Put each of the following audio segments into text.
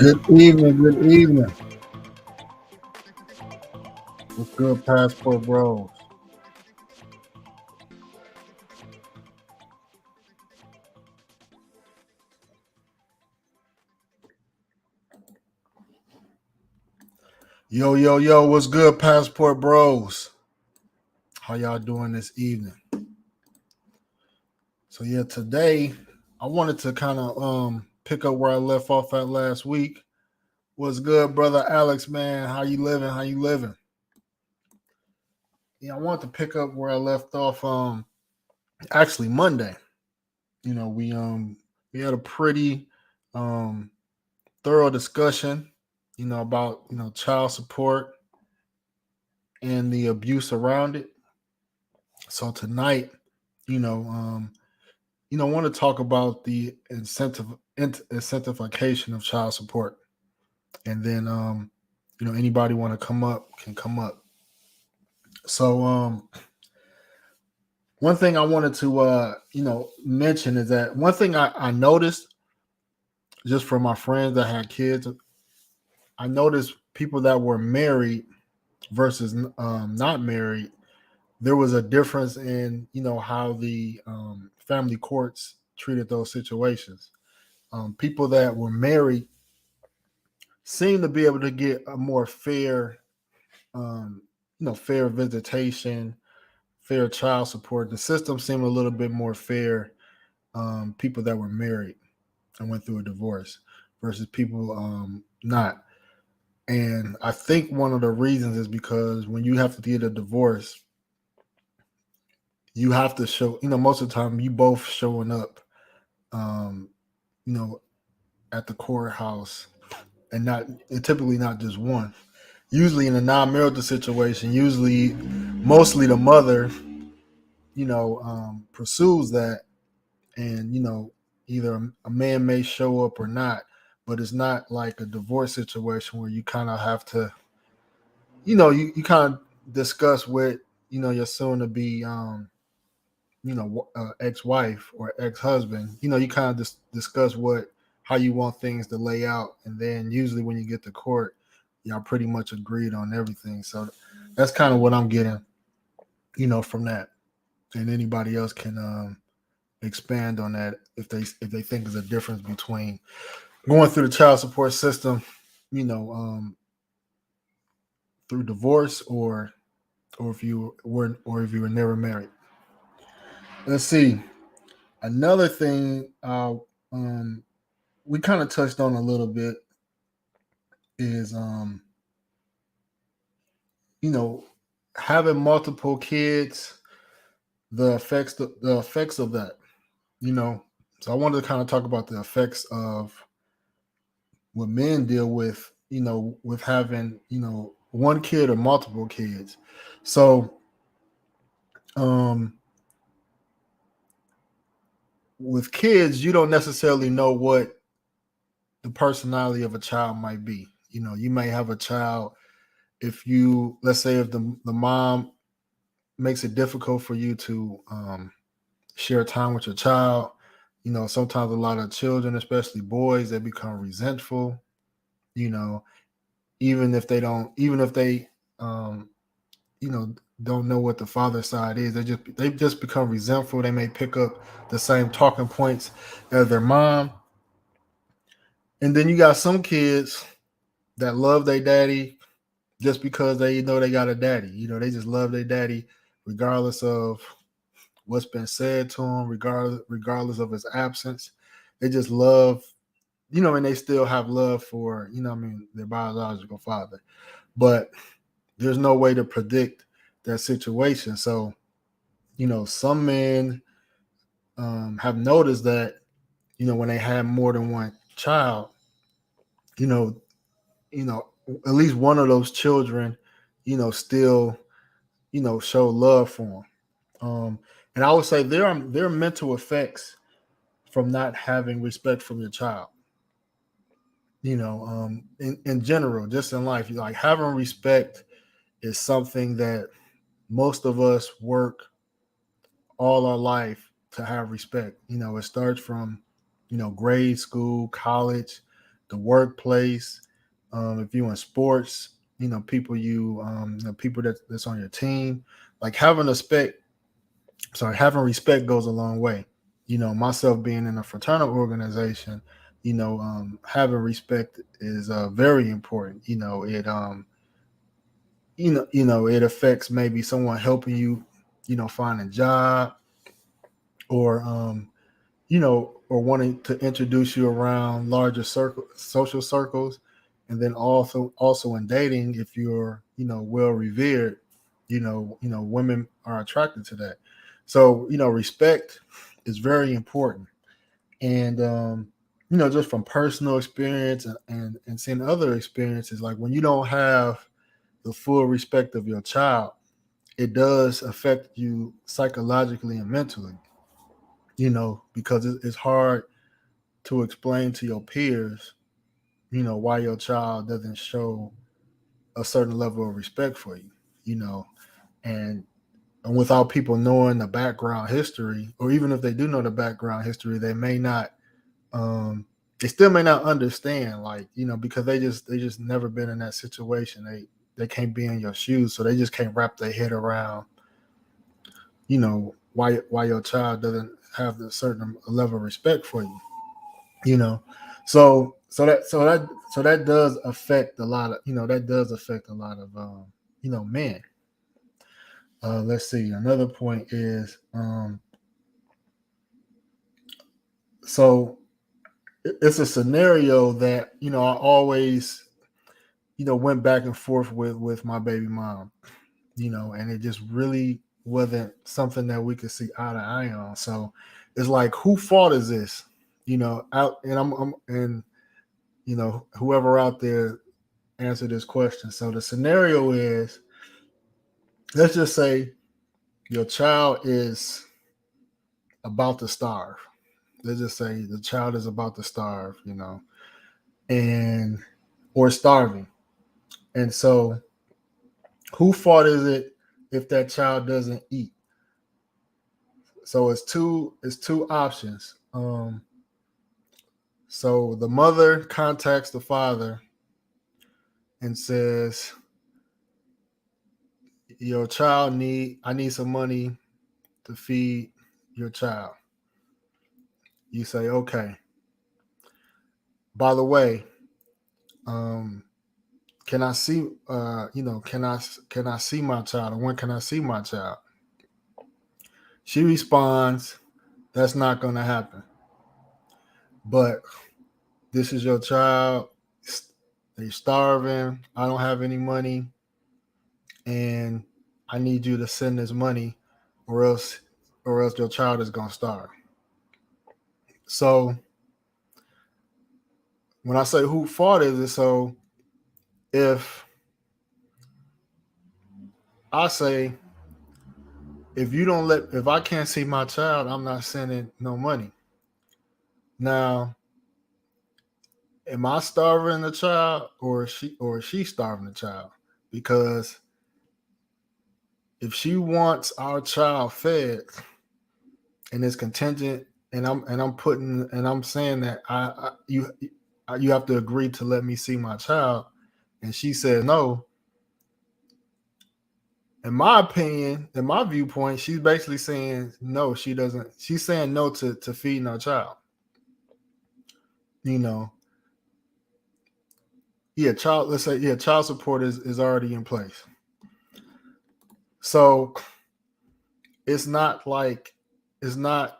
Good evening, good evening. What's good, Passport Bros? Yo, yo, yo, what's good, Passport Bros? How y'all doing this evening? So yeah, today I wanted to kind of pick up where I left off at last week. What's good, brother Alex, man? How you living? How you living? Yeah, I wanted to pick up where I left off actually Monday. We had a pretty um thorough discussion, about child support and the abuse around it. So tonight, you know, um, I want to talk about the incentivification of child support, and then anybody want to come up can come up. So one thing I wanted to mention is that one thing I noticed just from my friends that had kids, I noticed people that were married versus not married, there was a difference in how the family courts treated those situations. People that were married seemed to be able to get a more fair, um, fair visitation, fair child support. The system seemed a little bit more fair. People that were married and went through a divorce versus people not. And I think one of the reasons is because when you have to get a divorce, you have to show, most of the time you both showing up, um, you know, at the courthouse and and typically not just one. Usually in a non-marital situation, usually mostly the mother, pursues that, and either a man may show up or not, but it's not like a divorce situation where you kind of have to, you kind of discuss with your soon to be ex-wife or ex-husband. You kind of discuss what how you want things to lay out, and then usually when you get to court, y'all pretty much agreed on everything. So that's kind of what I'm getting, from that. And anybody else can expand on that if they think there's a difference between going through the child support system, you know, um, through divorce or if you were never married. Let's see. Another thing we kind of touched on a little bit is you know having multiple kids, the effects of that. You know, so I wanted to kind of talk about the effects of what men deal with. With having one kid or multiple kids. So um with kids, you don't necessarily know what the personality of a child might be. You may have a child, if you let's say if the mom makes it difficult for you to share time with your child. Sometimes a lot of children, especially boys, they become resentful. You know, even if they um, you know don't know what the father side is, they just become resentful. They may pick up the same talking points as their mom. And then you got some kids that love their daddy just because they know they got a daddy. They just love their daddy regardless of what's been said to them, regardless of his absence. They just love, and they still have love for, their biological father. But there's no way to predict that situation. So, some men have noticed that, when they have more than one child, you know, you know, at least one of those children, still, show love for them. And I would say there are mental effects from not having respect from your child. In general, just in life, like having respect is something that most of us work all our life to have respect. It starts from, grade school, college, the workplace, if you in sports, people people that's on your team, like having respect goes a long way. Myself being in a fraternal organization, having respect is very important. It affects maybe someone helping you, find a job, or or wanting to introduce you around larger social circles, and then also in dating, if you're well revered, women are attracted to that. So respect is very important, and just from personal experience, and seeing other experiences, like when you don't have the full respect of your child, it does affect you psychologically and mentally. Because it's hard to explain to your peers, why your child doesn't show a certain level of respect for you, you know, and without people knowing the background history, or even if they do know the background history, they may not, they still may not understand, like, because they just never been in that situation. They can't be in your shoes, so they just can't wrap their head around, why your child doesn't have a certain level of respect for you. you know so that does affect a lot of, men. Let's see, another point is, so it's a scenario that I always went back and forth with my baby mom, and it just really wasn't something that we could see eye to eye on. So it's like, who fault is this? Out, and whoever out there answer this question. So the scenario is, let's just say your child is about to starve. Let's just say the child is about to starve, and or starving. And so who fault is it if that child doesn't eat? So it's two options. So the mother contacts the father and says, your child I need some money to feed your child. You say, okay. By the way, um, can I see, can I see my child, or when can I see my child? She responds, that's not going to happen. But this is your child. They're starving. I don't have any money, and I need you to send this money, or else your child is going to starve. So when I say who fault is it, so if I say, if I can't see my child, I'm not sending no money. Now, am I starving the child, or is she starving the child? Because if she wants our child fed, and it's contingent, and I'm saying that you have to agree to let me see my child, and she says no. In my opinion, in my viewpoint, she's basically saying no. She doesn't. She's saying no to feeding our child. You know, yeah, child. Let's say, yeah, child support is already in place. So it's not like, it's not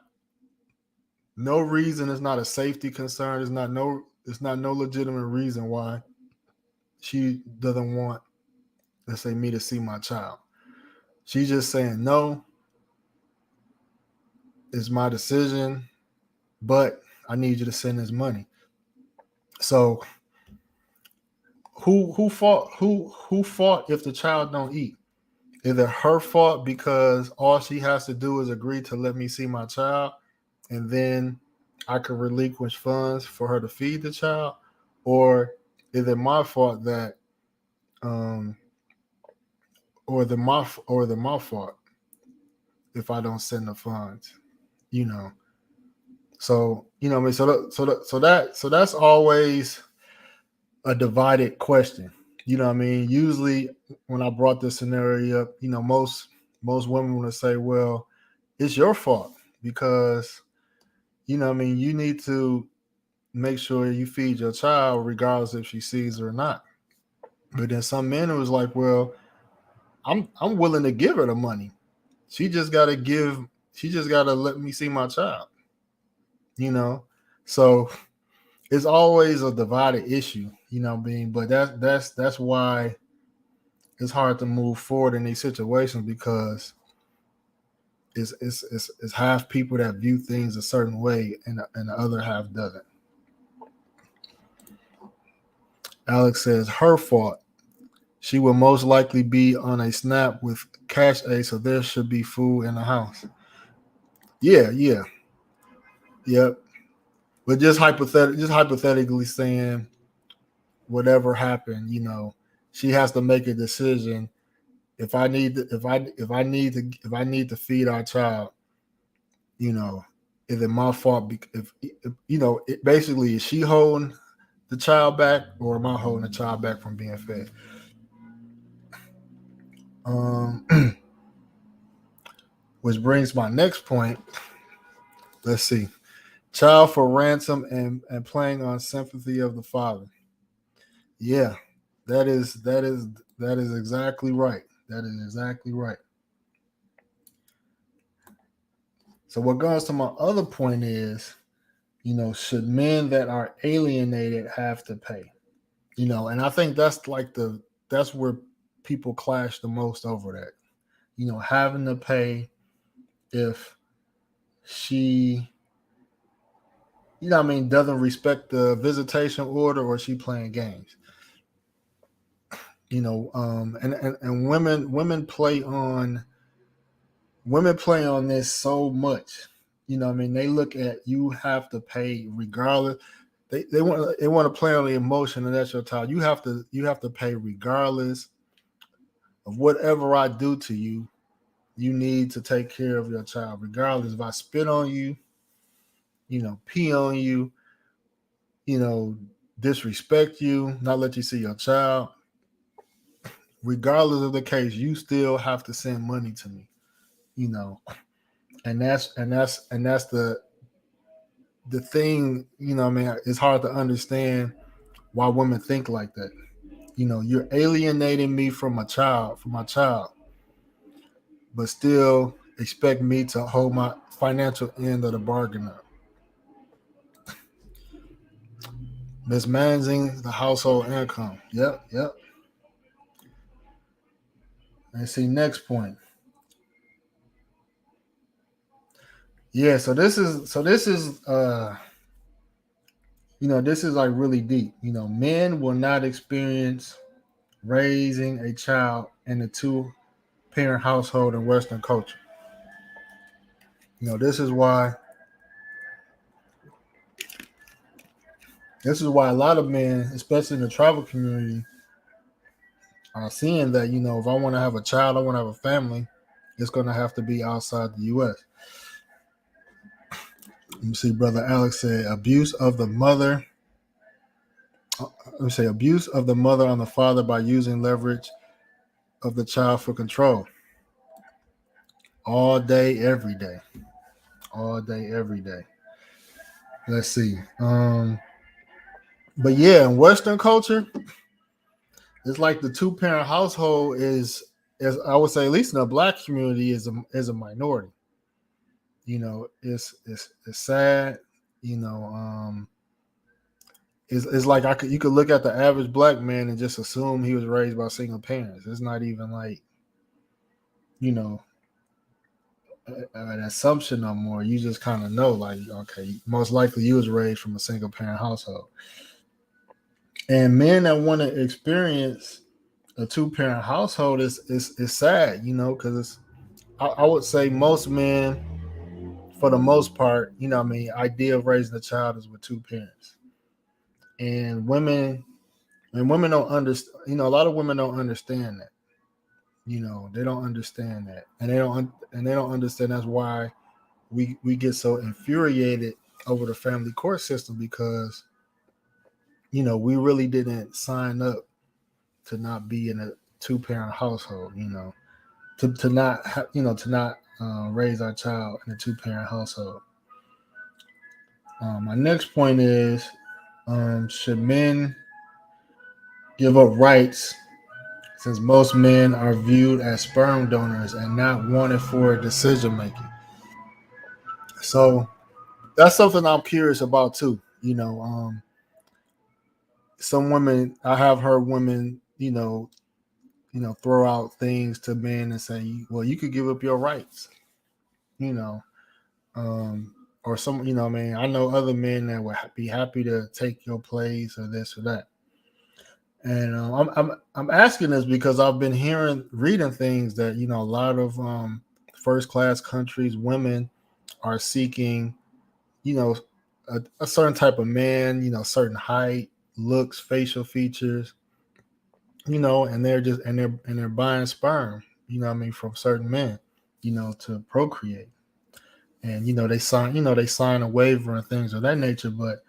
no reason. It's not a safety concern. It's not no legitimate reason why she doesn't want, let's say, me to see my child. She's just saying no. It's my decision, but I need you to send this money. So who fought if the child don't eat? Is it her fault because all she has to do is agree to let me see my child, and then I could relinquish funds for her to feed the child? Or is it my fault that, um or the my fault if I don't send the funds? You know. So, so that's always, a divided question. You know what I mean? Usually when I brought this scenario up, most women want to say, well, it's your fault because, you know what I mean, you need to make sure you feed your child regardless if she sees it or not. But then some men was like, well, I'm willing to give her the money. She just gotta give she just gotta let me see my child, you know. So it's always a divided issue, you know what I mean? But that's why it's hard to move forward in these situations because it's half people that view things a certain way and the other half doesn't. Alex says her fault. She will most likely be on a snap with cash aid, so there should be food in the house. Yeah, yeah, yep. But just hypothetically saying, whatever happened, she has to make a decision. If I need to feed our child, you know, is it my fault? If basically, is she holding the child back, or am I holding the child back from being fed? Um, which brings my next point. Let's see. Child for ransom and playing on sympathy of the father. Yeah, that is exactly right. That is exactly right. So what goes to my other point is, should men that are alienated have to pay? And I think that's where people clash the most over that. Having to pay if she, doesn't respect the visitation order or she playing games. And women play on this so much. They look at you have to pay regardless. They want to play on the emotion, and that's your child. You have to pay regardless of whatever I do to you. You need to take care of your child, regardless if I spit on you, pee on you, you know, disrespect you, not let you see your child. Regardless of the case, you still have to send money to me. You know, and that's the thing. It's hard to understand why women think like that. You're alienating me from my child, but still expect me to hold my financial end of the bargain up. Mismanaging the household income. Yep, yep. And see, next point. Yeah, this is like really deep. Men will not experience raising a child in a two parent household in Western culture. This is why a lot of men, especially in the tribal community, are seeing that, if I want to have a child, I want to have a family, it's going to have to be outside the U.S. Let me see, Brother Alex said abuse of the mother. Let me say abuse of the mother on the father by using leverage of the child for control. All day, every day. All day, every day. Let's see. But yeah, in Western culture, it's like the two parent household is, as I would say, at least in the black community, is a minority. It's sad. You know, it's like you could look at the average black man and just assume he was raised by single parents. It's not even like, you know an assumption no more. You just kind of know, like, okay, most likely you was raised from a single parent household. And men that want to experience a two parent household is sad, because I would say most men, for the most part, idea of raising a child is with two parents. And women don't understand. A lot of women don't understand that. They don't understand that, and they don't understand. That's why we get so infuriated over the family court system, because we really didn't sign up to not be in a two-parent household. To not to not raise our child in a two-parent household. My next point is, should men give up rights since most men are viewed as sperm donors and not wanted for decision making? So that's something I'm curious about too. Some women, I have heard women, throw out things to men and say, well, you could give up your rights, you know, or some, I know other men that would be happy to take your place or this or that. And I'm asking this because I've been reading things that a lot of first class countries, women are seeking, you know, a certain type of man, certain height, looks, facial features, and they're buying sperm, from certain men, to procreate. And they sign a waiver and things of that nature. But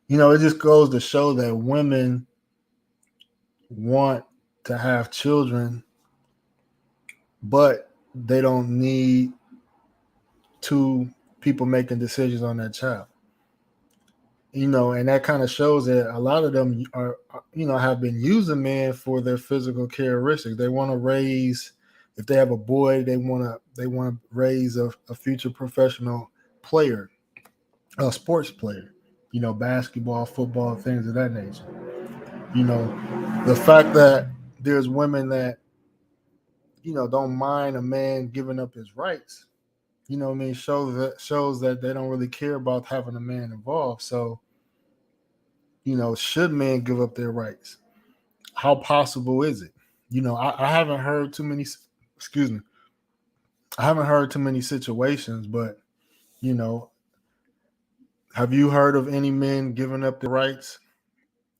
it just goes to show that women want to have children, but they don't need two people making decisions on that child. And that kind of shows that a lot of them have been using men for their physical characteristics. They want to raise, if they have a boy, they want to raise a future professional player, a sports player, basketball, football, things of that nature. The fact that there's women that, don't mind a man giving up his rights, shows that they don't really care about having a man involved. So, should men give up their rights? How possible is it? I haven't heard too many, excuse me, I haven't heard too many situations, but, you know, have you heard of any men giving up their rights?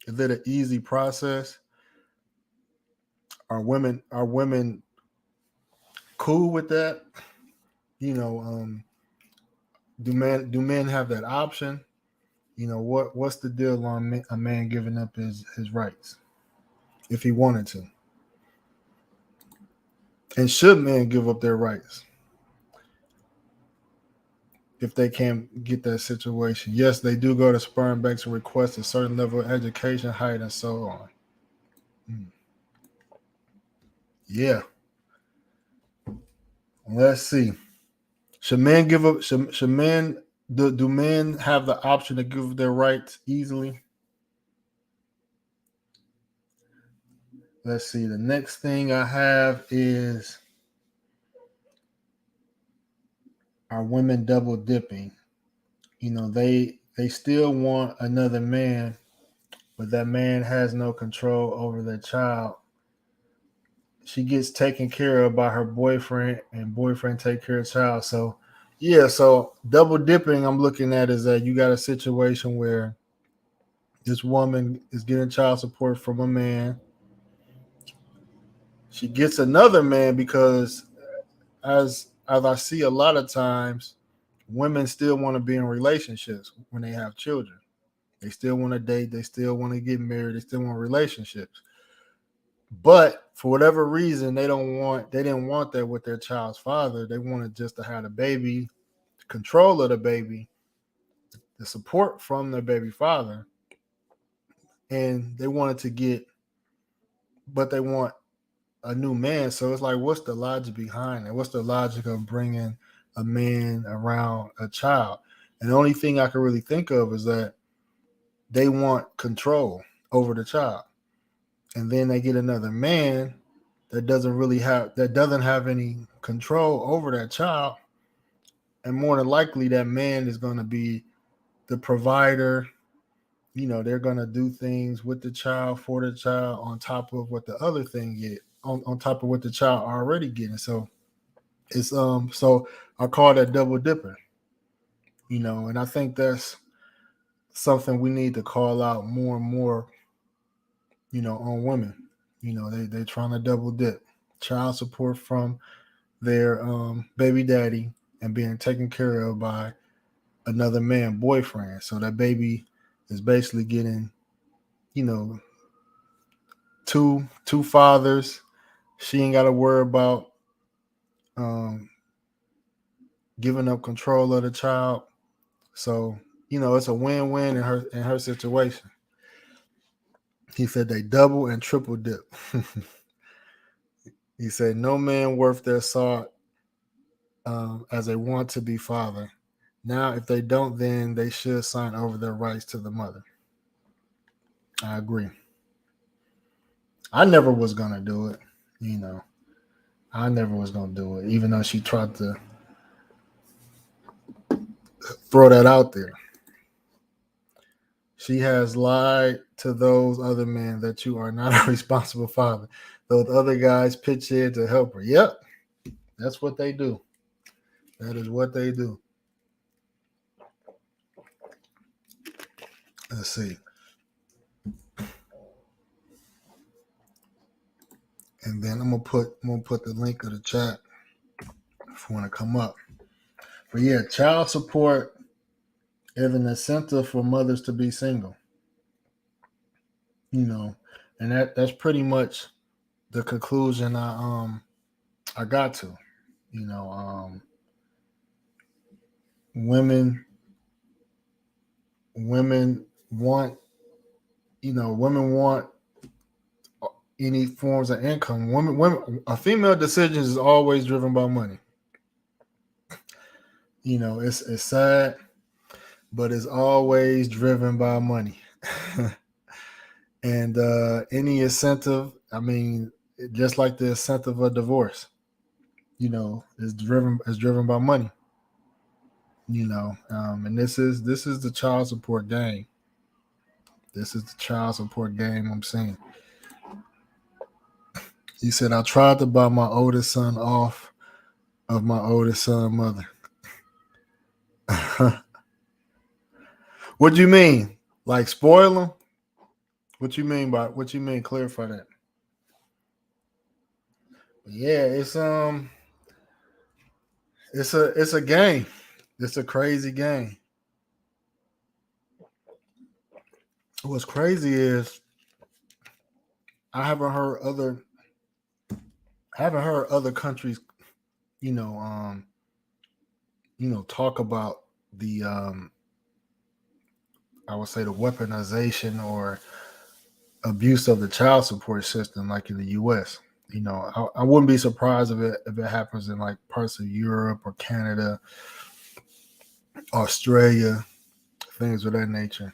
Is it an easy process? Are women cool with that? You know, do men have that option? What's the deal on a man giving up his rights if he wanted to? And should men give up their rights if they can't get that situation? Yes, they do go to sperm banks and request a certain level of education, height, and so on. Yeah. Let's see. Should men give up? Should men do men have the option to give their rights easily? Let's see. The next thing I have is, are women double dipping? They still want another man, but that man has no control over their child. She gets taken care of by her boyfriend, and boyfriend take care of child. So yeah, so double dipping I'm looking at is that you got a situation where this woman is getting child support from a man. She gets another man because, as I see a lot of times, women still want to be in relationships when they have children. They still want to date, they still want to get married, they still want relationships. But for whatever reason, they didn't want that with their child's father. They wanted just to have the baby, control of the baby, the support from their baby father. And they wanted to but they want a new man. So it's like, what's the logic behind it? What's the logic of bringing a man around a child? And the only thing I can really think of is that they want control over the child. And then they get another man that doesn't have any control over that child. And more than likely that man is going to be the provider. They're going to do things with the child, for the child, on top of what the other thing get, on top of what the child already getting. So it's so I call that double dipping. And I think that's something we need to call out more and more, on women. They're trying to double dip. Child support from their baby daddy and being taken care of by another man boyfriend. So that baby is basically getting you know, two fathers. She ain't got to worry about um, giving up control of the child. So, it's a win-win in her situation. He said they double and triple dip. He said no man worth their salt as they want to be father. Now, if they don't, then they should sign over their rights to the mother. I agree. I never was gonna do it. I never was gonna do it, even though she tried to throw that out there. She has lied to those other men that you are not a responsible father. Those other guys pitch in to help her. Yep, that's what they do. That is what they do. Let's see. And then I'm gonna put the link of the chat if you want to come up. But yeah, child support is an incentive for mothers to be single. And that's pretty much the conclusion I got to. Women want women want any forms of income. A female decision is always driven by money. It's sad, but it's always driven by money. And any incentive, just like the incentive of divorce, is driven by money. And this is the child support game. This is the child support game I'm seeing. He said, I tried to buy my oldest son off of my oldest son's mother. What do you mean? Like spoil him? What you mean? Clarify that. Yeah, it's a game. It's a crazy game. What's crazy is I haven't heard other countries, talk about the I would say the weaponization or abuse of the child support system like in the US. I wouldn't be surprised if it happens in like parts of Europe or Canada, Australia, things of that nature.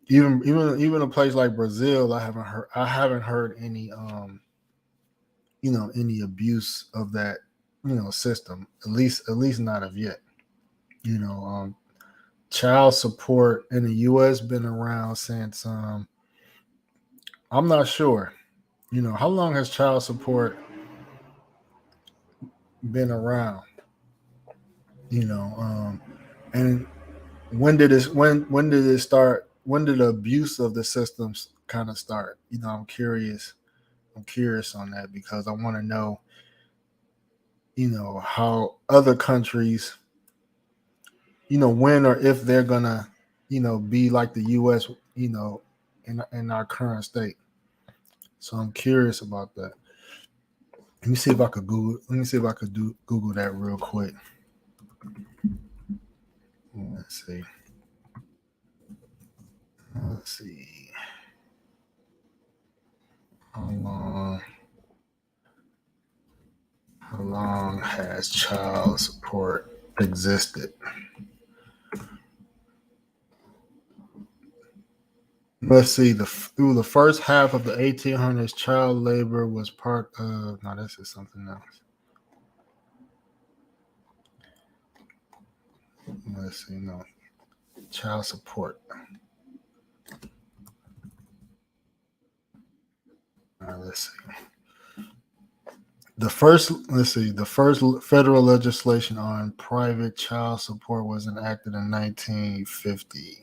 Even a place like Brazil, I haven't heard any any abuse of that system. At least not of yet. Child support in the U.S. been around since I'm not sure. How long has child support been around? And when did it start? When did the abuse of the systems kind of start? I'm curious on that because I want to know, how other countries, when or if they're gonna, be like the U.S., in our current state. So I'm curious about that. Let me see if I could Google that real quick. Let's see. How long has child support existed? Let's see. Through the first half of the 1800s, child labor was part of. No, this is something else. Let's see. No, child support. Let's see. The first federal legislation on private child support was enacted in 1950.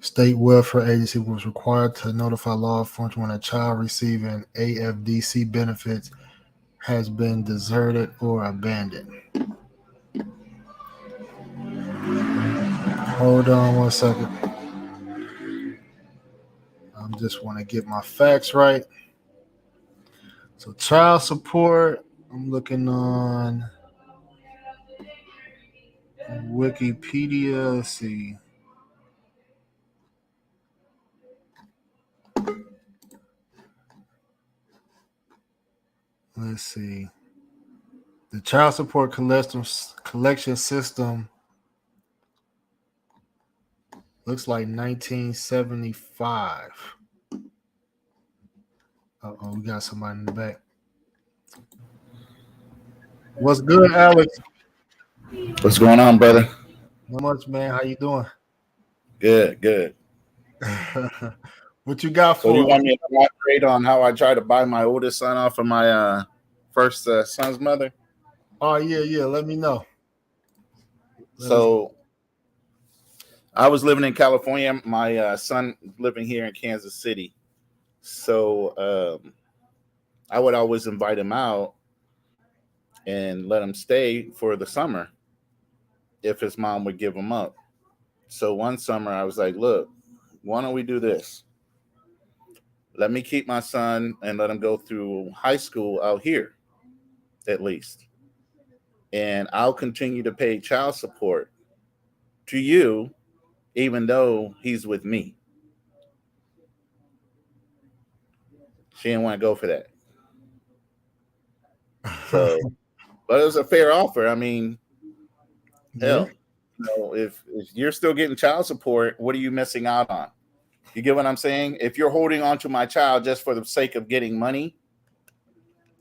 State welfare agency was required to notify law enforcement when a child receiving AFDC benefits has been deserted or abandoned. Hold on one second. just want to get my facts right. So child support, I'm looking on Wikipedia. Let's see. Let's see. The child support collection system looks like 1975. Oh, we got somebody in the back. What's good, Alex? What's going on, brother? Not much, man. How you doing? Good, good. What you got So you for us? want me to elaborate on how I tried to buy my oldest son off of my first son's mother? Oh, yeah. Let me know. So I was living in California. My son living here in Kansas City. So I would always invite him out and let him stay for the summer if his mom would give him up. So one summer I was like, look, why don't we do this? Let me keep my son and let him go through high school out here, at least. And I'll continue to pay child support to you, even though he's with me. She didn't want to go for that. So, but it was a fair offer. I mean, hell, if you're still getting child support, what are you missing out on? You get what I'm saying? If you're holding on to my child just for the sake of getting money,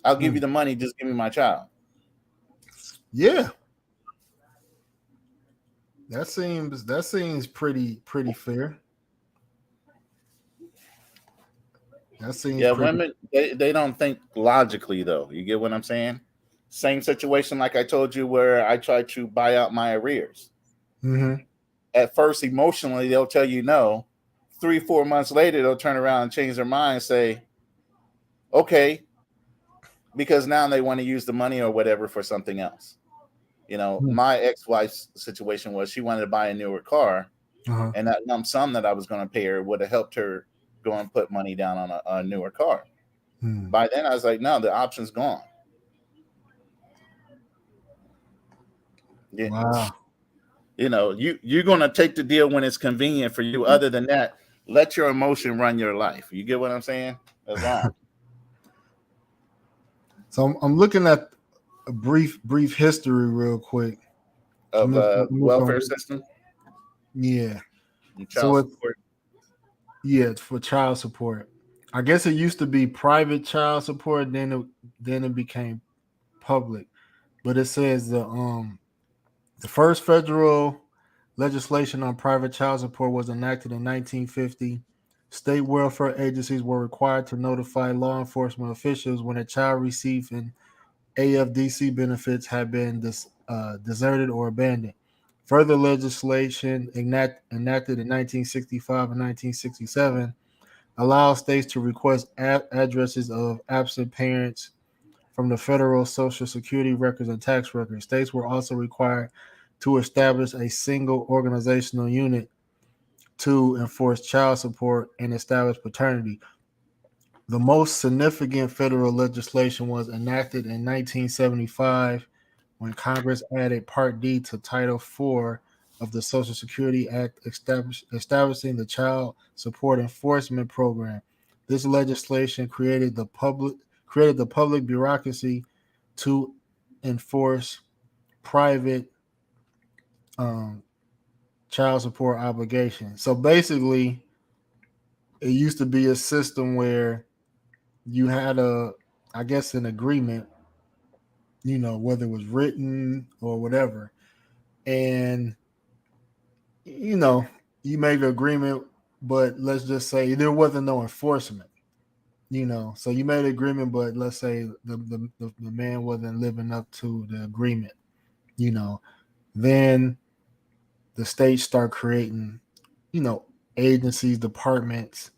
I'll give you the money. Just give me my child. Yeah. That seems pretty fair. That seems pretty. Women they don't think logically though. You get what I'm saying? Same situation like I told you where I tried to buy out my arrears. Mm-hmm. At first, emotionally, they'll tell you no. 3-4 months later, they'll turn around and change their mind and say, okay, because now they want to use the money or whatever for something else. You know, my ex-wife's situation was she wanted to buy a newer car, and that lump sum that I was going to pay her would have helped her go and put money down on a newer car. By then, I was like, no, the option's gone. Yeah. Wow. You know, you're going to take the deal when it's convenient for you. Other than that, let your emotion run your life. You get what I'm saying? That's all. So I'm looking at a brief history real quick of welfare system. Yeah. And child support. Yeah, for child support. I guess it used to be private child support, then it became public. But it says the first federal legislation on private child support was enacted in 1950. State welfare agencies were required to notify law enforcement officials when a child received an AFDC benefits had been deserted or abandoned. Further legislation enacted in 1965 and 1967 allows states to request addresses of absent parents from the federal Social Security records and tax records. States were also required to establish a single organizational unit to enforce child support and establish paternity. The most significant federal legislation was enacted in 1975 when Congress added Part D to Title IV of the Social Security Act, establishing the Child Support Enforcement Program. This legislation created the public bureaucracy to enforce private child support obligations. So basically, it used to be a system where you had I guess, an agreement, whether it was written or whatever. And, you made an agreement, but let's just say there wasn't no enforcement, So you made an agreement, but let's say the man wasn't living up to the agreement, Then the states start creating, agencies, departments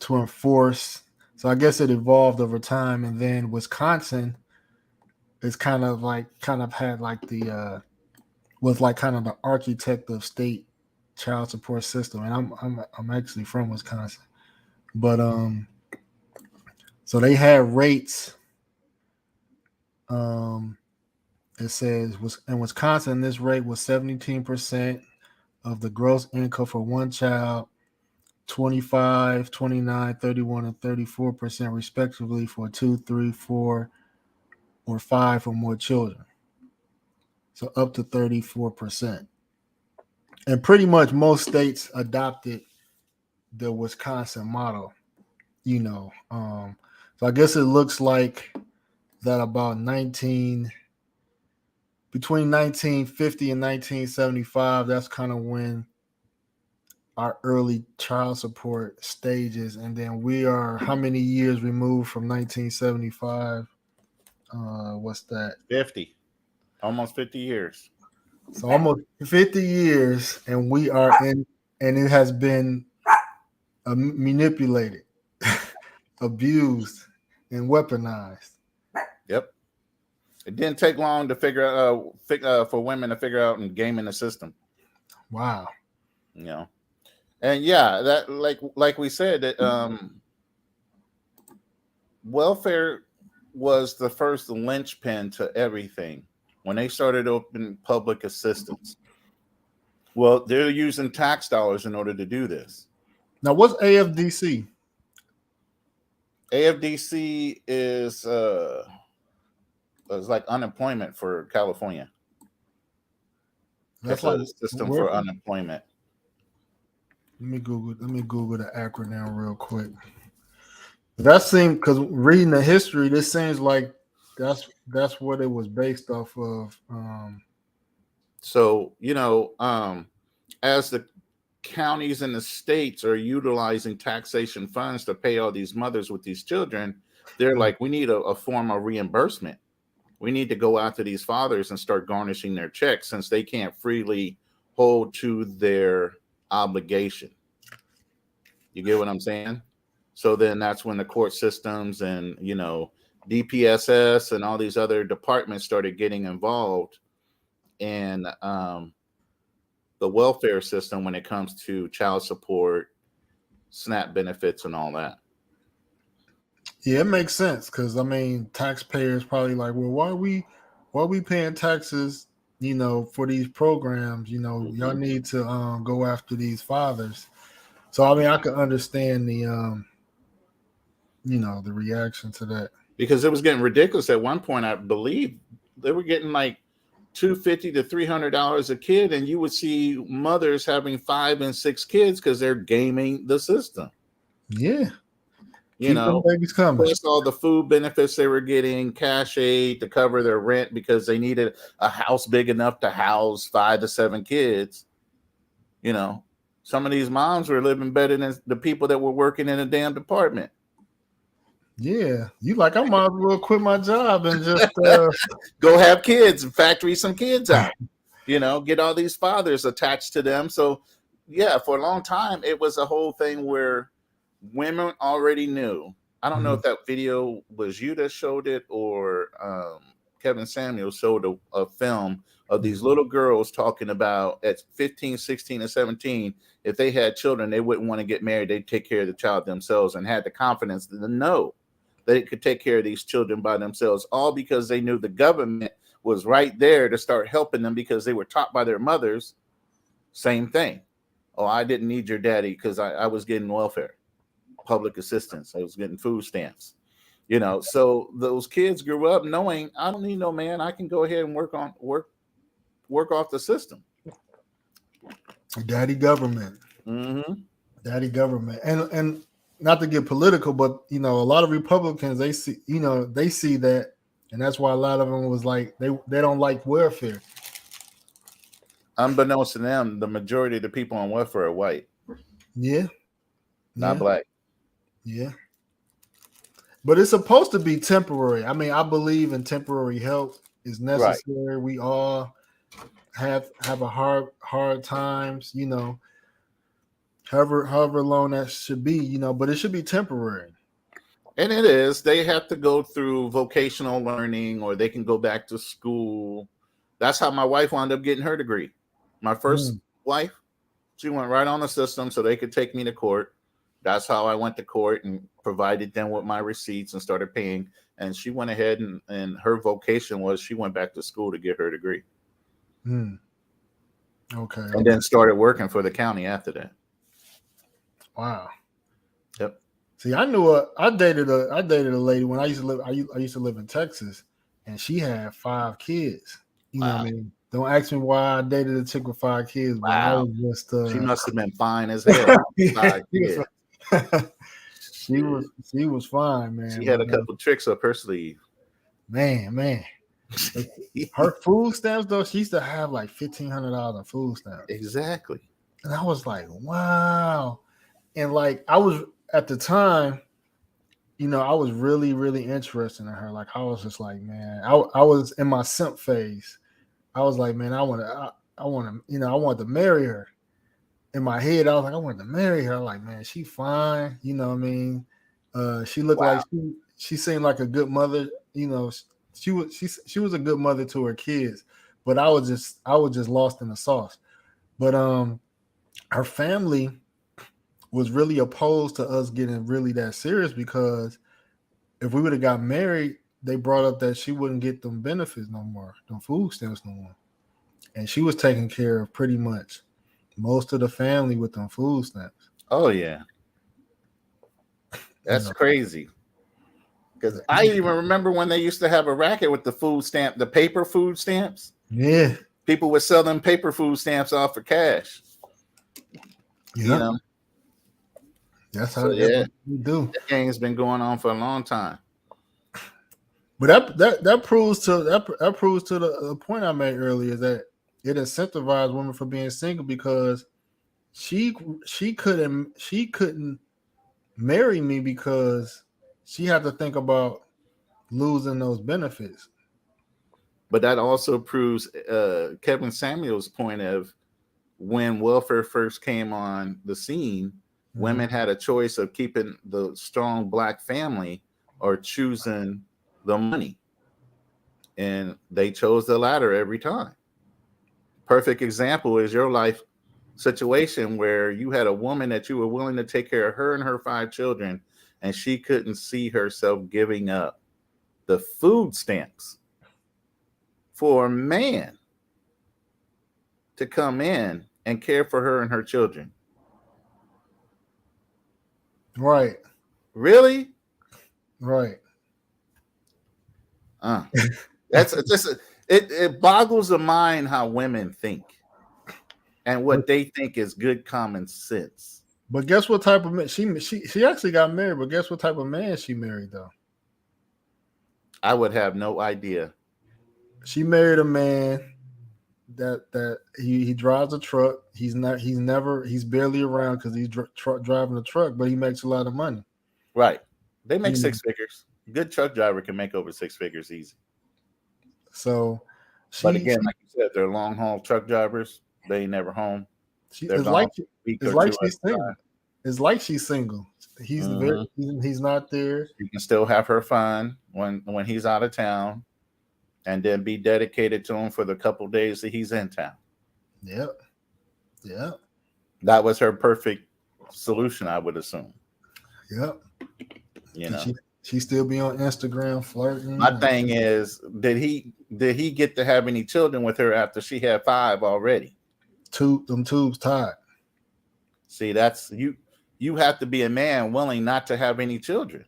to enforce. So I guess it evolved over time. And then Wisconsin is kind of had like the was like kind of the architect of state child support system, and I'm actually from Wisconsin, But so they had rates. It says was in Wisconsin, this rate was 17% of the gross income for one child, 25, 29, 31, and 34% respectively for 2, 3, 4, or 5 or more children. So up to 34%. And pretty much most states adopted the Wisconsin model, you know. So I guess it looks like that about between 1950 and 1975, that's kind of when our early child support stages, and then we are how many years removed from 1975? What's that? 50, almost 50 years. So almost 50 years, and we are in, and it has been manipulated, abused, and weaponized. Yep. It didn't take long to figure out for women to figure out and game in the system. Wow. You know, and yeah, that like we said that welfare was the first linchpin to everything when they started opening public assistance. Well, they're using tax dollars in order to do this. Now, what's AFDC? AFDC is like unemployment for California. That's It's like a system for unemployment. Let me Google the acronym real quick. That seems, because reading the history, this seems like that's what it was based off of. So as the counties and the states are utilizing taxation funds to pay all these mothers with these children, they're like, we need a form of reimbursement. We need to go after these fathers and start garnishing their checks since they can't freely hold to their obligation. You get what I'm saying? So then that's when the court systems and, DPSS and all these other departments started getting involved in the welfare system when it comes to child support, SNAP benefits, and all that. Yeah, it makes sense because I mean, taxpayers probably like, well, why are we paying taxes? For these programs, y'all need to go after these fathers. So I mean, I could understand the the reaction to that, because it was getting ridiculous at one point. I believe they were getting like $250 to $300 a kid, and you would see mothers having 5 and 6 kids because they're gaming the system. Yeah. Keep them babies coming. Plus all the food benefits they were getting, cash aid to cover their rent because they needed a house big enough to house 5 to 7 kids. Some of these moms were living better than the people that were working in a damn department. Yeah, you like, I might as well quit my job and just go have kids and factory some kids out. Get all these fathers attached to them. So yeah, for a long time it was a whole thing where women already knew. I don't know if that video was you that showed it or Kevin Samuel showed a film of these little girls talking about at 15, 16, and 17, if they had children, they wouldn't want to get married. They'd take care of the child themselves and had the confidence to know that they could take care of these children by themselves, all because they knew the government was right there to start helping them because they were taught by their mothers. Same thing. Oh, I didn't need your daddy because I was getting welfare, public assistance. I was getting food stamps. So those kids grew up knowing I don't need no man. I can go ahead and work off the system. Daddy government. Mm-hmm. Daddy government. And not to get political, but a lot of Republicans, they see that, and that's why a lot of them was like they don't like welfare. Unbeknownst to them, the majority of the people on welfare are white. Yeah. Not black. Yeah. But it's supposed to be temporary. I mean, I believe in temporary help is necessary. Right. We all have a hard times, however long that should be, but it should be temporary. And it is. They have to go through vocational learning or they can go back to school. That's how my wife wound up getting her degree. My first wife, she went right on the system so they could take me to court. That's how I went to court and provided them with my receipts and started paying. And she went ahead and her vocation was she went back to school to get her degree. Okay. And then started working for the county after that. Wow. Yep. See, I dated a lady when I used to live in Texas, and she had 5 kids. You know what I mean? Don't ask me why I dated a chick with 5 kids, but I was just she must have been fine as hell. 5 kids. She was fine, man. She had a couple tricks up her sleeve. Man. Her food stamps though, she used to have like $1,500 in food stamps. Exactly. And I was like, wow. And like I was at the time, you know, I was really, really interested in her. Like I was just like, man, I was in my simp phase. I was like, man, I want to, you know, I wanted to marry her. In my head, I was like, I wanted to marry her. Like, man, she fine. You know what I mean? She looked like she seemed like a good mother. You know, she was a good mother to her kids. But I was just lost in the sauce. But her family was really opposed to us getting really that serious because if we would have got married, they brought up that she wouldn't get them benefits no more, them food stamps no more. And she was taking care of pretty much most of the family with them food stamps. Oh yeah. That's crazy. Because I even remember when they used to have a racket with the food stamp, the paper food stamps. Yeah. People would sell them paper food stamps off for cash. Yeah. You know? That's how we do. That game's been going on for a long time. But that proves to the point I made earlier that it incentivized women for being single because she couldn't marry me because she had to think about losing those benefits. But that also proves Kevin Samuel's point of when welfare first came on the scene, women had a choice of keeping the strong black family or choosing the money. And they chose the latter every time. Perfect example is your life situation where you had a woman that you were willing to take care of her and her 5 children, and she couldn't see herself giving up the food stamps for a man to come in and care for her and her children. Right. Really? Right. That's just it boggles the mind how women think and what they think is good common sense. But guess what type of man she actually got married, but guess what type of man she married though? I would have no idea. She married a man that he drives a truck. He's barely around because he's driving a truck, but he makes a lot of money. Right. They make 6 figures. A good truck driver can make over 6 figures easy. So, but again, like you said, they're long haul truck drivers. They ain't never home. It's like she's single. It's like she's single. He's not there. You can still have her fun when he's out of town, and then be dedicated to him for the couple days that he's in town. Yep. That was her perfect solution, I would assume. Yep. You know, she still be on Instagram flirting. My thing is, did he get to have any children with her after she had 5 already? Them tubes tied. See, that's you have to be a man willing not to have any children.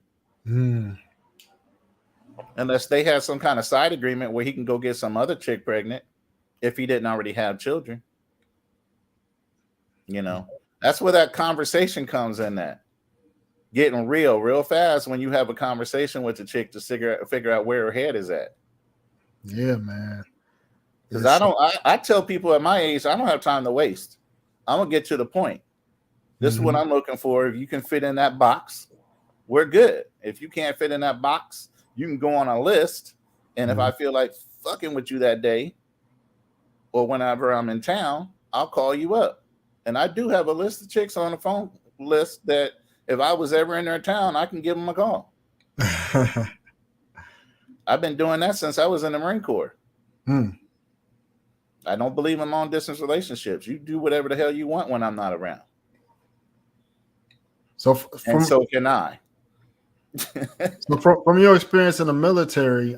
Unless they have some kind of side agreement where he can go get some other chick pregnant if he didn't already have children. You know, that's where that conversation comes in, that getting real fast when you have a conversation with the chick to figure out where her head is at. Yeah, man. Because I tell people at my age, I don't have time to waste. I'm gonna get to the point. This is what I'm looking for. If you can fit in that box, we're good. If you can't fit in that box, you can go on a list. And if I feel like fucking with you that day, or whenever I'm in town, I'll call you up. And I do have a list of chicks on the phone list that if I was ever in their town, I can give them a call. I've been doing that since I was in the Marine Corps. I don't believe in long distance relationships. You do whatever the hell you want when I'm not around. So and so can I. from your experience in the military,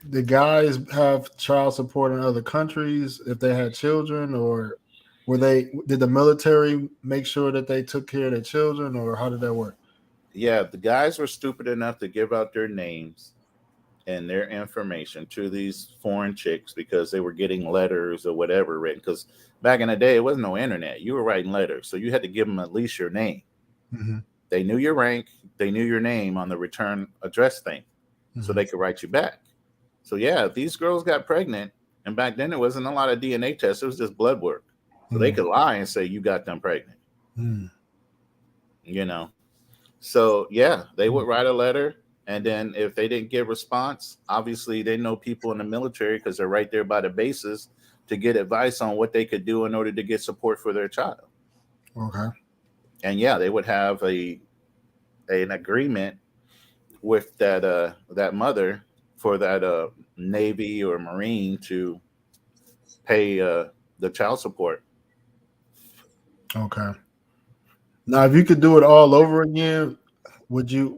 the guys have child support in other countries if they had children, or did the military make sure that they took care of their children, or how did that work? Yeah, the guys were stupid enough to give out their names and their information to these foreign chicks because they were getting letters or whatever written. Because back in the day, it wasn't no internet. You were writing letters, so you had to give them at least your name. Mm-hmm. They knew your rank, they knew your name on the return address thing, so they could write you back. So yeah, if these girls got pregnant, and back then there wasn't a lot of DNA tests, it was just blood work. So they could lie and say you got them pregnant. You know. So yeah, they would write a letter, and then if they didn't get response, obviously they know people in the military because they're right there by the bases to get advice on what they could do in order to get support for their child. Okay. And yeah, they would have an agreement with that mother for that Navy or Marine to pay the child support. Okay. Now, if you could do it all over again, would you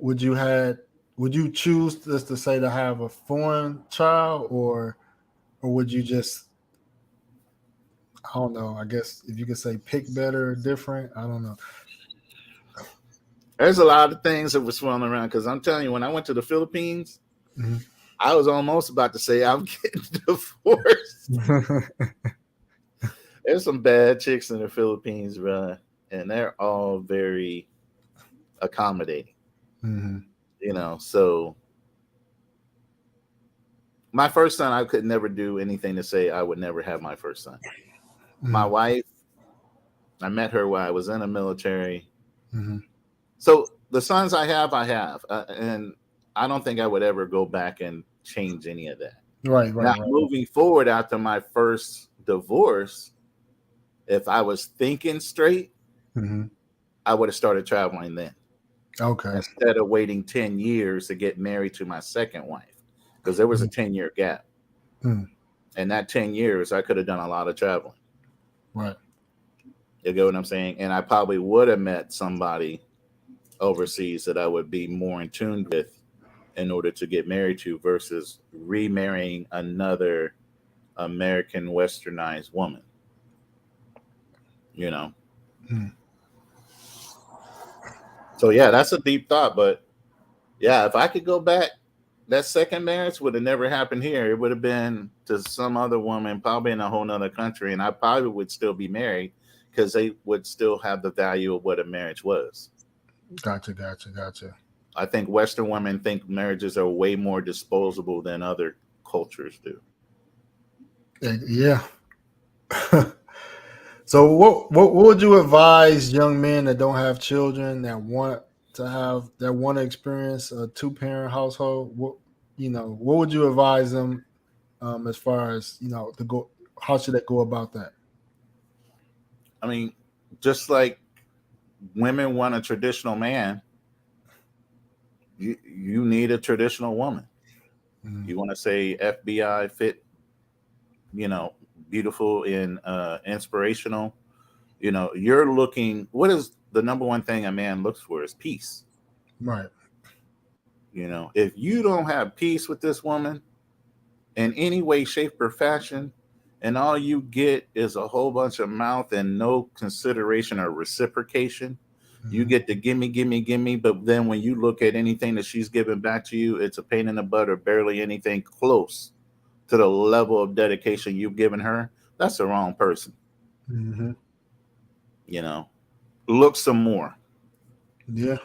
choose just to say to have a foreign child, or would you just, I don't know, I guess if you could say pick better or different, I don't know. There's a lot of things that were swirling around because I'm telling you, when I went to the Philippines, I was almost about to say I'm getting divorced. There's some bad chicks in the Philippines, bro, and they're all very accommodating. You know, so my first son, I could never do anything to say I would never have my first son. My wife, I met her while I was in the military. So the sons I have, and I don't think I would ever go back and change any of that. Right. Now, moving forward after my first divorce, if I was thinking straight, I would have started traveling then. Okay. Instead of waiting 10 years to get married to my second wife, because there was a 10-year gap. And that 10 years, I could have done a lot of traveling. Right. You get what I'm saying? And I probably would have met somebody overseas that I would be more in tune with in order to get married to versus remarrying another American westernized woman. You know? So yeah, that's a deep thought, but yeah, if I could go back, that second marriage would have never happened here. It would have been to some other woman, probably in a whole nother country, and I probably would still be married because they would still have the value of what a marriage was. Gotcha. I think Western women think marriages are way more disposable than other cultures do. Yeah. So what would you advise young men that don't have children that want to experience a 2-parent household? What would you advise them as far as how should they go about that? I mean, just like women want a traditional man, you need a traditional woman. You want to say FBI fit, beautiful and inspirational. You're looking, what is the number one thing a man looks for is peace. Right. If you don't have peace with this woman in any way, shape, or fashion, and all you get is a whole bunch of mouth and no consideration or reciprocation, you get the gimme, but then when you look at anything that she's giving back to you, it's a pain in the butt or barely anything close to the level of dedication you've given her. That's the wrong person. Look some more. Yeah.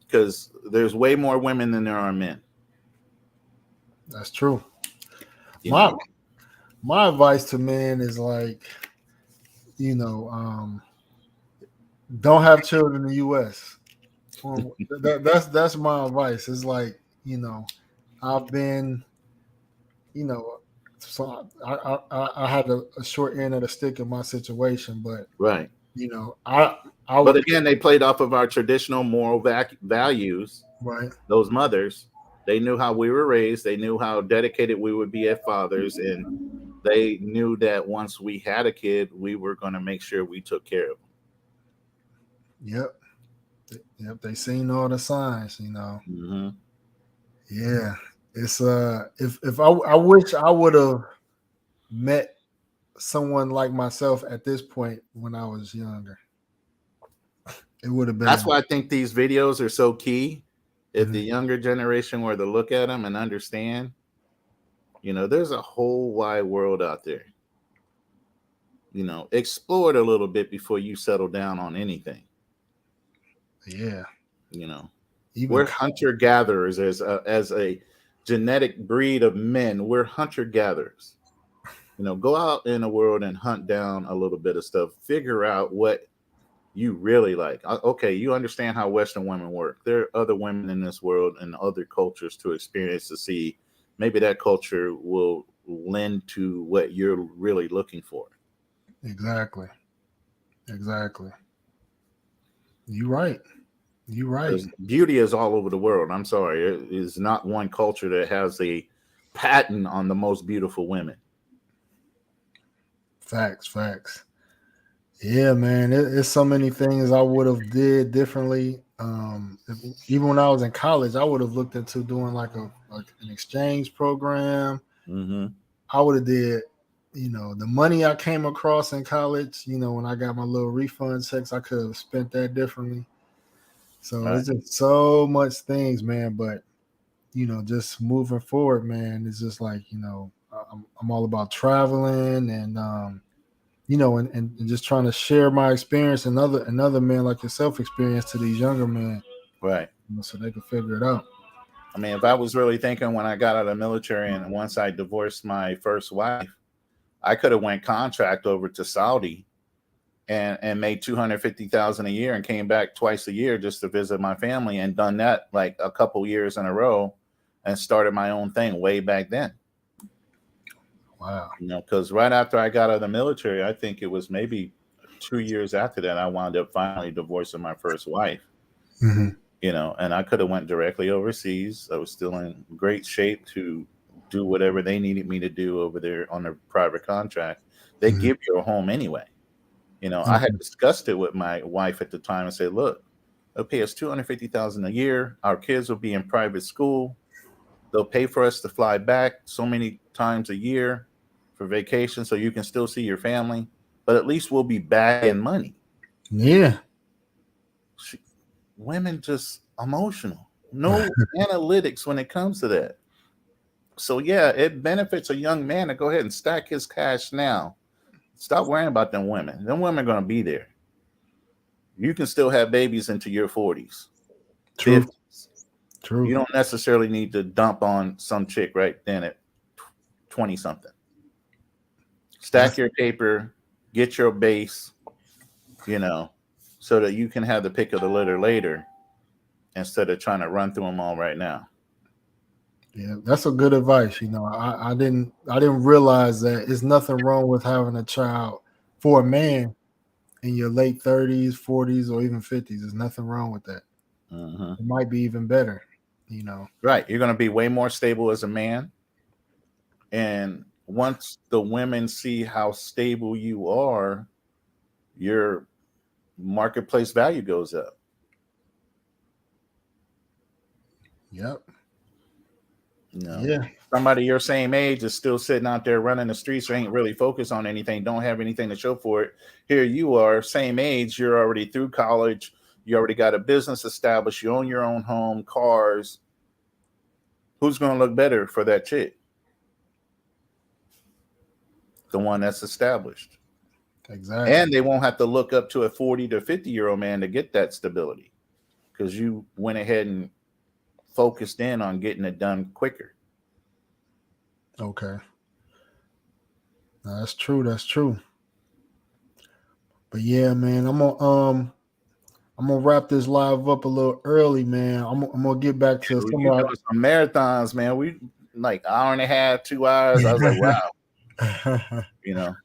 Because there's way more women than there are men. That's true. My advice to men is like, don't have children in the U.S. That's my advice. It's like, I've been, so I had a short end of the stick in my situation, but right. But again, they played off of our traditional moral values. Right. Those mothers, they knew how we were raised. They knew how dedicated we would be as fathers, and they knew that once we had a kid, we were going to make sure we took care of them. Yep. Yep, they seen all the signs, you know. Hmm. Yeah. It's if I wish I would have met someone like myself at this point when I was younger. It would have been That's why I think these videos are so key. If the Mhm. younger generation were to look at them and understand, there's a whole wide world out there. Explore it a little bit before you settle down on anything. Yeah. You know, Even we're hunter gatherers as a genetic breed of men. We're hunter gatherers. Go out in the world and hunt down a little bit of stuff. Figure out what you really like. Okay, you understand how Western women work. There are other women in this world and other cultures to experience to see. Maybe that culture will lend to what you're really looking for. exactly. Exactly. You right. You right. Because beauty is all over the world. I'm sorry, it is not one culture that has a patent on the most beautiful women. Facts. Facts. Yeah, man. It's so many things I would have did differently. Even when I was in college, I would have looked into doing like an exchange program. Hmm. I would have did, the money I came across in college. When I got my little refund checks, I could have spent that differently. So Right. it's just so much things, man. But just moving forward, man, it's just like I'm all about traveling and and just trying to share my experience and other men like yourself experience to these younger men, Right. so they can figure it out. I mean, if I was really thinking when I got out of the military and once I divorced my first wife, I could have went contract over to Saudi and made 250,000 a year and came back twice a year just to visit my family and done that like a couple years in a row and started my own thing way back then. Wow. Because right after I got out of the military, I think it was maybe 2 years after that, I wound up finally divorcing my first wife. Hmm. And I could have went directly overseas. I was still in great shape to do whatever they needed me to do over there on a private contract. They Hmm. give you a home anyway. I had Okay. discussed it with my wife at the time and said, look, they'll pay us 250,000 a year. Our kids will be in private school. They'll pay for us to fly back so many times a year for vacation so you can still see your family, but at least we'll be back in money. Yeah. Women just emotional. No analytics when it comes to that. So yeah, it benefits a young man to go ahead and stack his cash now. Stop worrying about them women. Them women are going to be there. You can still have babies into your 40s, True. 50s. You True. don't necessarily need to dump on some chick right then at 20 something. Stack That's your paper, get your base, you know, so that you can have the pick of the litter later instead of trying to run through them all right now. Yeah, that's a good advice. I didn't realize that it's nothing wrong with having a child for a man in your late 30s, 40s, or even 50s. There's nothing wrong with that. Hmm. It might be even better, you know. Right. You're going to be way more stable as a man. And once the women see how stable you are, your marketplace value goes up. Yep. You know, Yeah. somebody your same age is still sitting out there running the streets, or ain't really focused on anything, don't have anything to show for it. Here you are, same age, you're already through college, you already got a business established, you own your own home, cars. Who's going to look better for that chick? The one that's established. Exactly. And they won't have to look up to a 40 to 50-year-old man to get that stability because you went ahead and focused in on getting it done quicker. Okay. No, that's true. That's true. But yeah, man, I'm gonna wrap this live up a little early, man. I'm gonna get back to some You of doing some marathons, man. We like hour and a half, 2 hours. I was like, wow, our you know,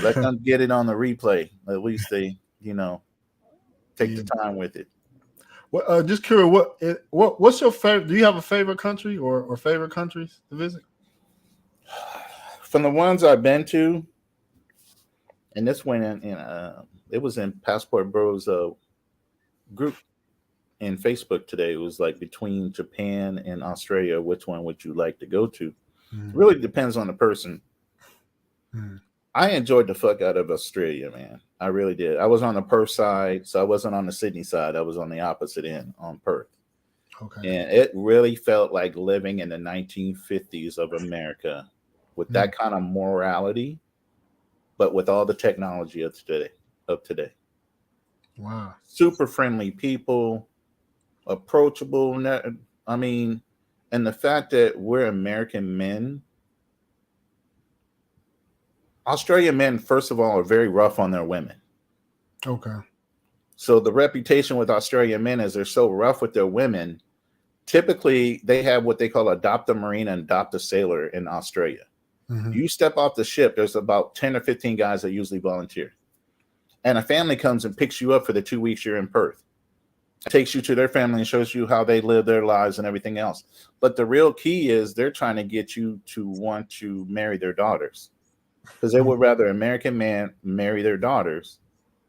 let them get it on the replay. At least they, take yeah. the time with it. Well, just curious, what's your favorite? Do you have a favorite country or favorite countries to visit? From the ones I've been to, and this went it was in Passport Bros group. in Facebook today. It was like between Japan and Australia, which one would you like to go to? Mm, Really depends on the person. mm. I enjoyed the fuck out of Australia, man. I really did. I was on the Perth side, so I wasn't on the Sydney side. I was on the opposite end on Perth. Okay. And it really felt like living in the 1950s of America with that kind of morality, but with all the technology of today. Wow. Super friendly people, approachable. I mean, and the fact that we're American men, Australian men, first of all, are very rough on their women. Okay. So the reputation with Australian men is they're so rough with their women. Typically, they have what they call adopt a Marine and adopt a sailor in Australia. Mhm. You step off the ship, there's about 10 or 15 guys that usually volunteer. And a family comes and picks you up for the 2 weeks you're in Perth. Takes you to their family and shows you how they live their lives and everything else. But the real key is they're trying to get you to want to marry their daughters. Because they would rather an American man marry their daughters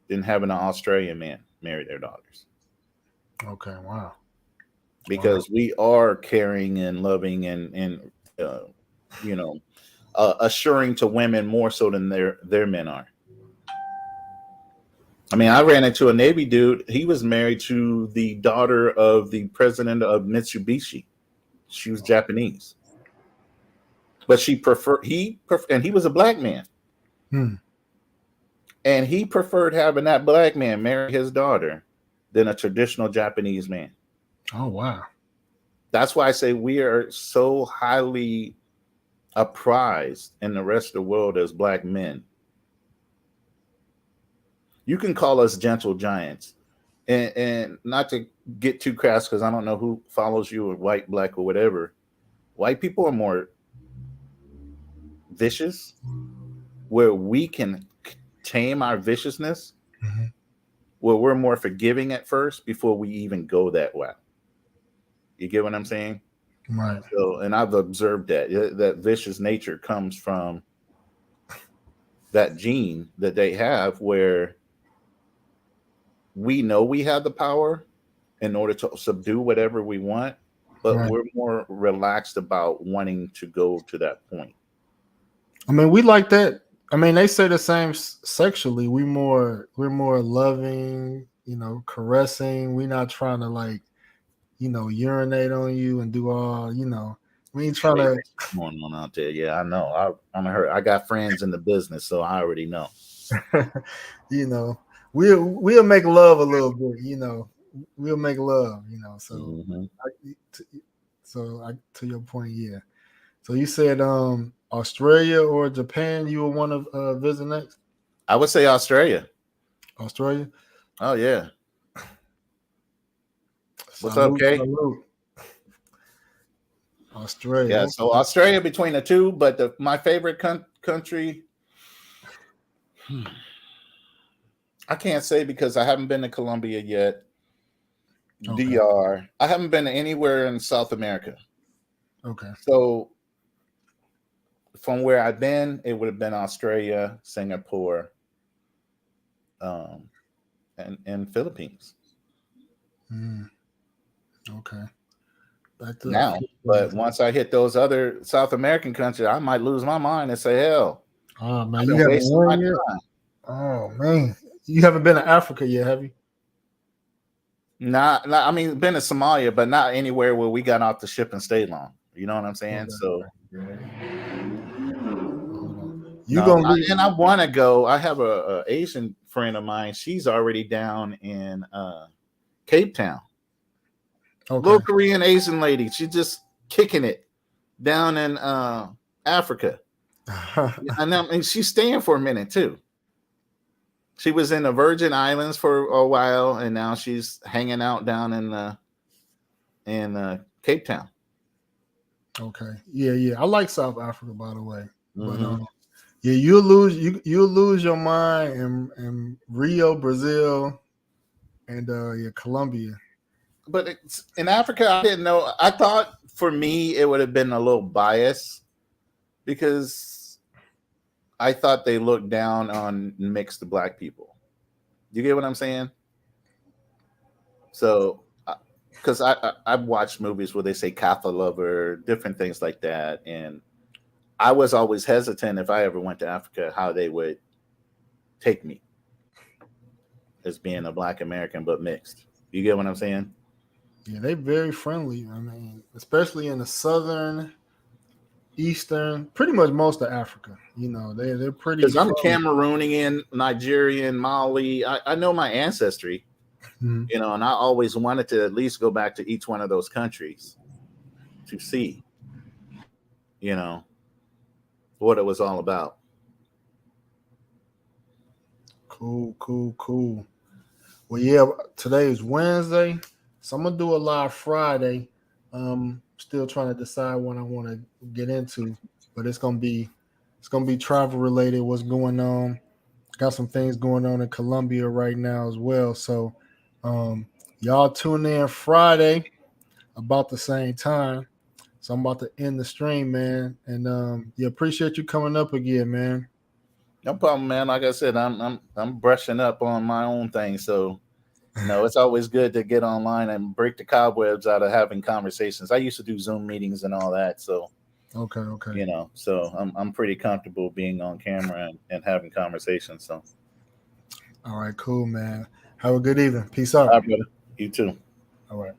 than having an Australian man marry their daughters. Okay. Wow. Because we are caring and loving and you know, assuring to women more so than their men are. I mean, I ran into a Navy dude. He was married to the daughter of the president of Mitsubishi. She was Japanese, but and he was a black man, Hmm. and he preferred having that black man marry his daughter than a traditional Japanese man. Oh wow. That's why I say we are so highly apprised in the rest of the world as black men. You can call us gentle giants, and not to get too crass because I don't know who follows you or white, black, or whatever. White people are more vicious, where we can tame our viciousness, Mhm. where we're more forgiving at first before we even go that way. You get what I'm saying? Right. So, and I've observed that vicious nature comes from that gene that they have, where we know we have the power in order to subdue whatever we want, but Right. we're more relaxed about wanting to go to that point. I mean, we like that. I mean, they say the same sexually. We're more loving, caressing. We're not trying to like, urinate on you and do all, we ain't trying to. Going on out there, yeah, I know. I'm hurt. I got friends in the business, so I already know. We'll make love a little bit, we'll make love, so Mm-hmm. to your point, yeah. So you said Australia or Japan you would want to visit next? I would say Australia. Australia? Oh yeah. What's up, Salute, Kay? salute. Australia. Yeah, Okay. so Australia between the two, but my favorite country, I can't say because I haven't been to Colombia yet. Okay. DR. I haven't been anywhere in South America. Okay. So from where I've been, it would have been Australia, Singapore, and Philippines. Okay. Back to Now, but once I hit those other South American countries, I might lose my mind and say, hell, oh man, I've you been haven't wasting my won yet? time. Oh man. You haven't been to Africa yet, have you? Not, I mean, been to Somalia, but not anywhere where we got off the ship and stayed long. You know what I'm saying? Okay. So You gonna be and I want to go. I have a Asian friend of mine. She's already down in Cape Town. okay. Little Korean Asian lady. She's just kicking it down in Africa. And she's staying for a minute too. She was in the Virgin Islands for a while, and now she's hanging out down in Cape Town. Okay. Yeah. I like South Africa, by the way. Mm-hmm. But yeah, you'll lose your mind in Rio, Brazil, and Colombia. But in Africa, I didn't know. I thought for me it would have been a little biased because I thought they looked down on mixed black people. You get what I'm saying? So because I've watched movies where they say Kappa lover, different things like that, and I was always hesitant if I ever went to Africa how they would take me as being a Black American but mixed. You get what I'm saying? Yeah, they very friendly. I mean, especially in the southern, eastern, pretty much most of Africa. You know, they're pretty Because I'm friendly. Cameroonian, Nigerian, Mali. I know my ancestry, Mhm. you know, and I always wanted to at least go back to each one of those countries to see, you know, what it was all about. Cool, cool, cool. Well, yeah, today is Wednesday, so I'm gonna do a live Friday. Still trying to decide what I want to get into, but it's gonna be travel related. What's going on? Got some things going on in Colombia right now as well. So, um, y'all tune in Friday about the same time. So I'm about to end the stream, man, and yeah, appreciate you coming up again, man. No problem, man. Like I said, I'm brushing up on my own thing, so you know, it's always good to get online and break the cobwebs out of having conversations. I used to do Zoom meetings and all that, so Okay, okay. you know, so I'm pretty comfortable being on camera and having conversations. So, All right, cool, man. Have a good evening. Peace all out. right, brother. You too. All right.